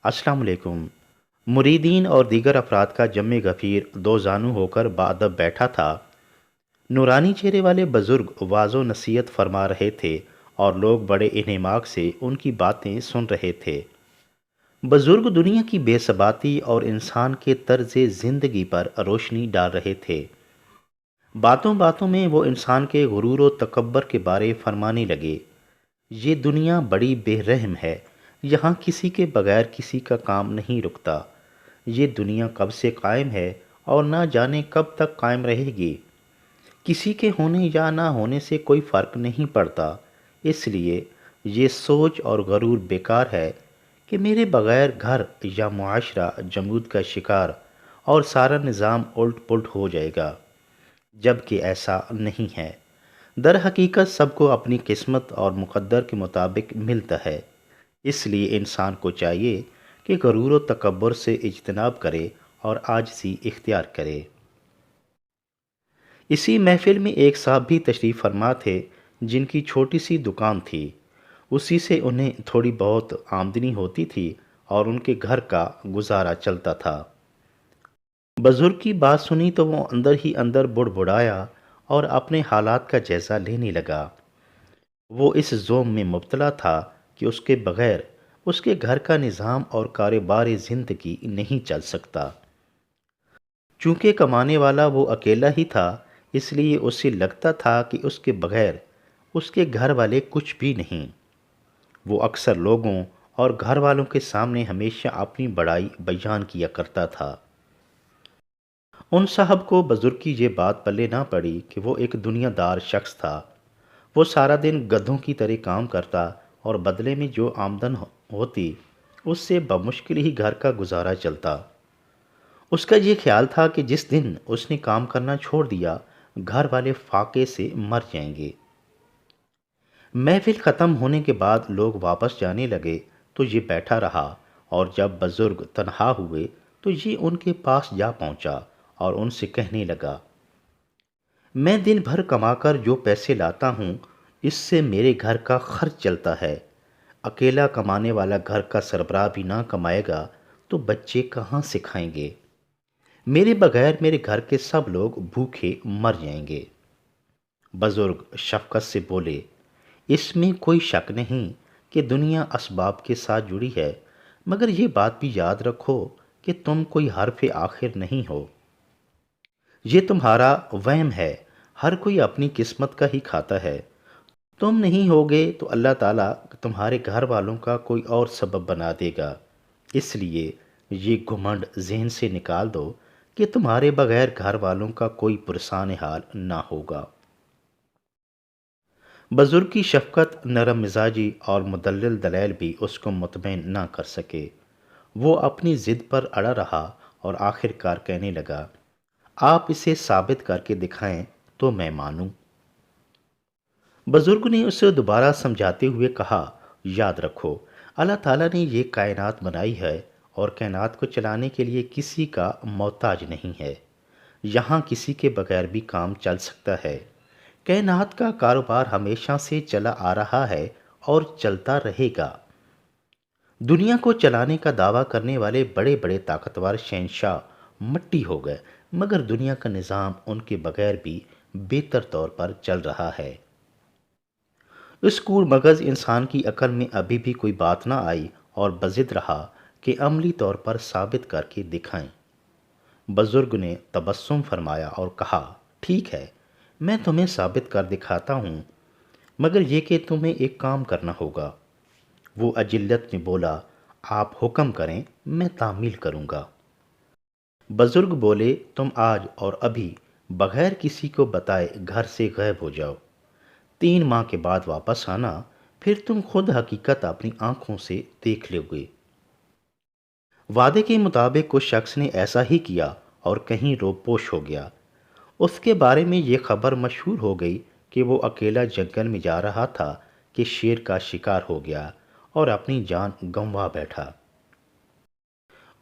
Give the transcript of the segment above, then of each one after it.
अस्सलाम वालेकुम। मुरीदीन और दीगर अफराद का जम्मे गफ़ीर दो जानू होकर बाअदब बैठा था। नूरानी चेहरे वाले बुज़ुर्ग वाज़ो नसीहत फरमा रहे थे और लोग बड़े इन्हिमाक से उनकी बातें सुन रहे थे। बुज़ुर्ग दुनिया की बेसबाती और इंसान के तर्ज़ ज़िंदगी पर रोशनी डाल रहे थे। बातों बातों में वो इंसान के गुरूर व तकब्बर के बारे फरमाने लगे। ये दुनिया बड़ी बेरहम है। यहाँ किसी के बगैर किसी का काम नहीं रुकता। ये दुनिया कब से कायम है और ना जाने कब तक कायम रहेगी। किसी के होने या ना होने से कोई फ़र्क नहीं पड़ता। इसलिए ये सोच और गरूर बेकार है कि मेरे बगैर घर या मुआशरा जमूद का शिकार और सारा निज़ाम उल्ट पुल्ट हो जाएगा, जबकि ऐसा नहीं है। दर हकीकत सबको अपनी किस्मत और मुक़द्दर के मुताबिक मिलता है। इसलिए इंसान को चाहिए कि गरूर व तकब्बुर से इज्तनाब करे और आजिज़ी इख्तियार करे। इसी महफिल में एक साहब भी तशरीफ़ फरमा थे, जिनकी छोटी सी दुकान थी। उसी से उन्हें थोड़ी बहुत आमदनी होती थी और उनके घर का गुजारा चलता था। बुजुर्ग की बात सुनी तो वो अंदर ही अंदर बुड़बुड़ाया और अपने हालात का जायज़ा लेने लगा। वो इस ज़ोम में मुब्तला था कि उसके बगैर उसके घर का निज़ाम और कारोबार ज़िंदगी नहीं चल सकता। चूँकि कमाने वाला वो अकेला ही था, इसलिए उसे लगता था कि उसके बगैर उसके घर वाले कुछ भी नहीं। वो अक्सर लोगों और घर वालों के सामने हमेशा अपनी बड़ाई बयान किया करता था। उन साहब को बुजुर्ग की ये बात पल्ले ना पड़ी कि वो एक दुनियादार शख्स था। वो सारा दिन गधों की तरह काम करता और बदले में जो आमदन होती उससे बमुश्किल ही घर का गुजारा चलता। उसका ये ख्याल था कि जिस दिन उसने काम करना छोड़ दिया, घर वाले फाके से मर जाएंगे। महफिल ख़त्म होने के बाद लोग वापस जाने लगे तो ये बैठा रहा, और जब बुजुर्ग तन्हा हुए तो ये उनके पास जा पहुंचा और उनसे कहने लगा, मैं दिन भर कमाकर जो पैसे लाता हूँ, इससे मेरे घर का खर्च चलता है। अकेला कमाने वाला घर का सरबराह भी ना कमाएगा तो बच्चे कहाँ से खाएंगे। मेरे बगैर मेरे घर के सब लोग भूखे मर जाएंगे। बुजुर्ग शफकत से बोले, इसमें कोई शक नहीं कि दुनिया असबाब के साथ जुड़ी है, मगर ये बात भी याद रखो कि तुम कोई हरफ आखिर नहीं हो। ये तुम्हारा वहम है। हर कोई अपनी किस्मत का ही खाता है। तुम नहीं होगे तो अल्लाह ताला तुम्हारे घर वालों का कोई और सबब बना देगा। इसलिए ये घुमंड जहन से निकाल दो कि तुम्हारे बगैर घर वालों का कोई पुरसान हाल ना होगा। बुजुर्ग की शफकत, नरम मिजाजी और मुदल्लिल दलैल भी उसको मुतमईन ना कर सके। वो अपनी ज़िद पर अड़ा रहा और आखिरकार कहने लगा, आप इसे साबित करके दिखाएं तो मैं मानूं। बुजुर्ग ने उसे दोबारा समझाते हुए कहा, याद रखो, अल्लाह ताला ने ये कायनात बनाई है और कायनात को चलाने के लिए किसी का मोहताज नहीं है। यहाँ किसी के बगैर भी काम चल सकता है। कायनात का कारोबार हमेशा से चला आ रहा है और चलता रहेगा। दुनिया को चलाने का दावा करने वाले बड़े बड़े ताकतवर शहंशाह मट्टी हो गए, मगर दुनिया का निज़ाम उनके बगैर भी बेहतर तौर पर चल रहा है। इस कूड़ मगज इंसान की अकल में अभी भी कोई बात ना आई और बजिद रहा कि अमली तौर पर साबित करके दिखाएं। बुजुर्ग ने तबस्सुम फरमाया और कहा, ठीक है, मैं तुम्हें साबित कर दिखाता हूँ, मगर यह कि तुम्हें एक काम करना होगा। वो अजिल्लत में बोला, आप हुक्म करें, मैं तामील करूँगा। बुजुर्ग बोले, तुम आज और अभी बगैर किसी को बताए घर से गायब हो जाओ। 3 माह के बाद वापस आना, फिर तुम खुद हकीकत अपनी आंखों से देख लोगे। वादे के मुताबिक उस शख्स ने ऐसा ही किया और कहीं रोपोश हो गया। उसके बारे में ये खबर मशहूर हो गई कि वो अकेला जंगल में जा रहा था कि शेर का शिकार हो गया और अपनी जान गंवा बैठा।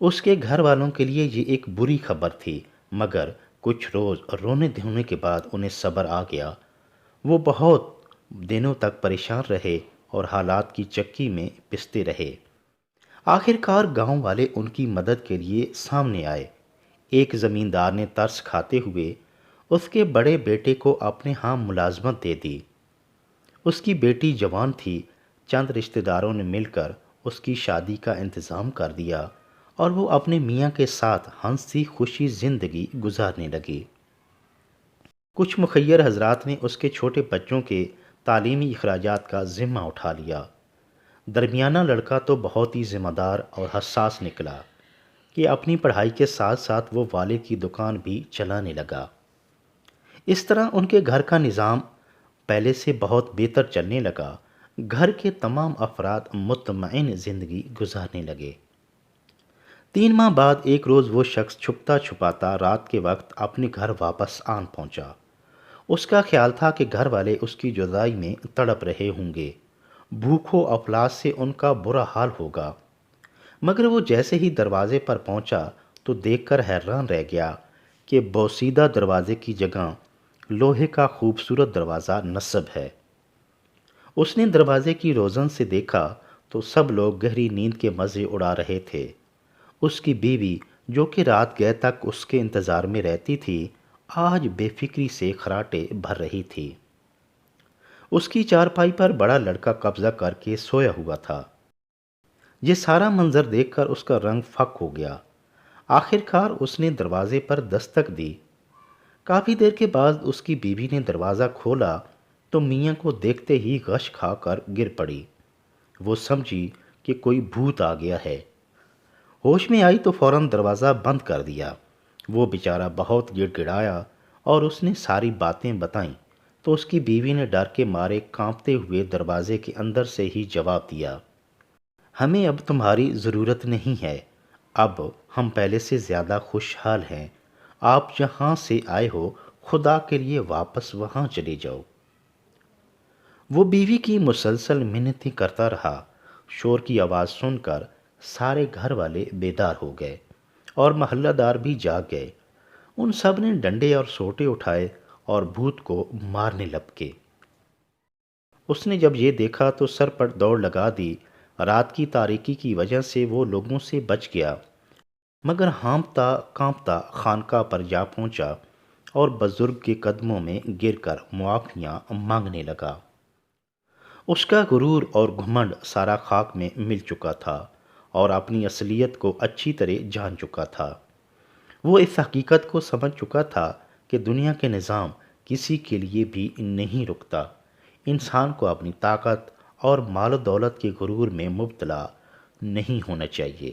उसके घर वालों के लिए ये एक बुरी खबर थी, मगर कुछ रोज़ रोने धोने के बाद उन्हें सब्र आ गया। वो बहुत दिनों तक परेशान रहे और हालात की चक्की में पिसते रहे। آخر کار گاؤں والے ان کی مدد کے لیے سامنے آئے۔ ایک زمیندار نے ترس کھاتے ہوئے اس کے بڑے بیٹے کو اپنے ہاں ملازمت دے دی۔ اس کی بیٹی جوان تھی، چند رشتہ داروں نے مل کر اس کی شادی کا انتظام کر دیا اور وہ اپنے میاں کے ساتھ ہنسی خوشی زندگی گزارنے لگی۔ کچھ مخیر حضرات نے اس کے چھوٹے بچوں کے تعلیمی اخراجات کا ذمہ اٹھا لیا۔ درمیانہ لڑکا تو بہت ہی ذمہ دار اور حساس نکلا کہ اپنی پڑھائی کے ساتھ ساتھ وہ والد کی دکان بھی چلانے لگا۔ اس طرح ان کے گھر کا نظام پہلے سے بہت بہتر چلنے لگا۔ گھر کے تمام افراد مطمئن زندگی گزارنے لگے۔ 3 ماہ بعد ایک روز وہ شخص چھپتا چھپاتا رات کے وقت اپنے گھر واپس آن پہنچا۔ اس کا خیال تھا کہ گھر والے اس کی جدائی میں تڑپ رہے ہوں گے، بھوک و افلاس سے ان کا برا حال ہوگا۔ مگر وہ جیسے ہی دروازے پر پہنچا تو دیکھ کر حیران رہ گیا کہ بوسیدہ دروازے کی جگہ لوہے کا خوبصورت دروازہ نصب ہے۔ اس نے دروازے کی روزن سے دیکھا تو سب لوگ گہری نیند کے مزے اڑا رہے تھے۔ اس کی بیوی جو کہ رات گئے تک اس کے انتظار میں رہتی تھی، آج بے فکری سے خراٹے بھر رہی تھی۔ اس کی چارپائی پر بڑا لڑکا قبضہ کر کے سویا ہوا تھا۔ یہ سارا منظر دیکھ کر اس کا رنگ پھک ہو گیا۔ آخر کار اس نے دروازے پر دستک دی۔ کافی دیر کے بعد اس کی بیوی نے دروازہ کھولا تو میاں کو دیکھتے ہی غش کھا کر گر پڑی۔ وہ سمجھی کہ کوئی بھوت آ گیا ہے۔ ہوش میں آئی تو فوراً دروازہ بند کر دیا۔ وہ بیچارہ بہت گڑ گڑایا اور اس نے ساری باتیں بتائیں تو اس کی بیوی نے ڈر کے مارے کانپتے ہوئے دروازے کے اندر سے ہی جواب دیا، ہمیں اب تمہاری ضرورت نہیں ہے، اب ہم پہلے سے زیادہ خوشحال ہیں، آپ جہاں سے آئے ہو خدا کے لیے واپس وہاں چلے جاؤ۔ وہ بیوی کی مسلسل منتیں کرتا رہا۔ شور کی آواز سن کر سارے گھر والے بیدار ہو گئے اور محلہ دار بھی جاگ گئے۔ ان سب نے ڈنڈے اور سوٹے اٹھائے اور بھوت کو مارنے لپکے۔ اس نے جب یہ دیکھا تو سر پر دوڑ لگا دی۔ رات کی تاریکی کی وجہ سے وہ لوگوں سے بچ گیا، مگر ہانپتا کانپتا خانقاہ پر جا پہنچا اور بزرگ کے قدموں میں گر کر معافیاں مانگنے لگا۔ اس کا غرور اور گھمنڈ سارا خاک میں مل چکا تھا اور اپنی اصلیت کو اچھی طرح جان چکا تھا۔ وہ اس حقیقت کو سمجھ چکا تھا کہ دنیا کے نظام کسی کے لیے بھی نہیں رکتا۔ انسان کو اپنی طاقت اور مال و دولت کے غرور میں مبتلا نہیں ہونا چاہیے۔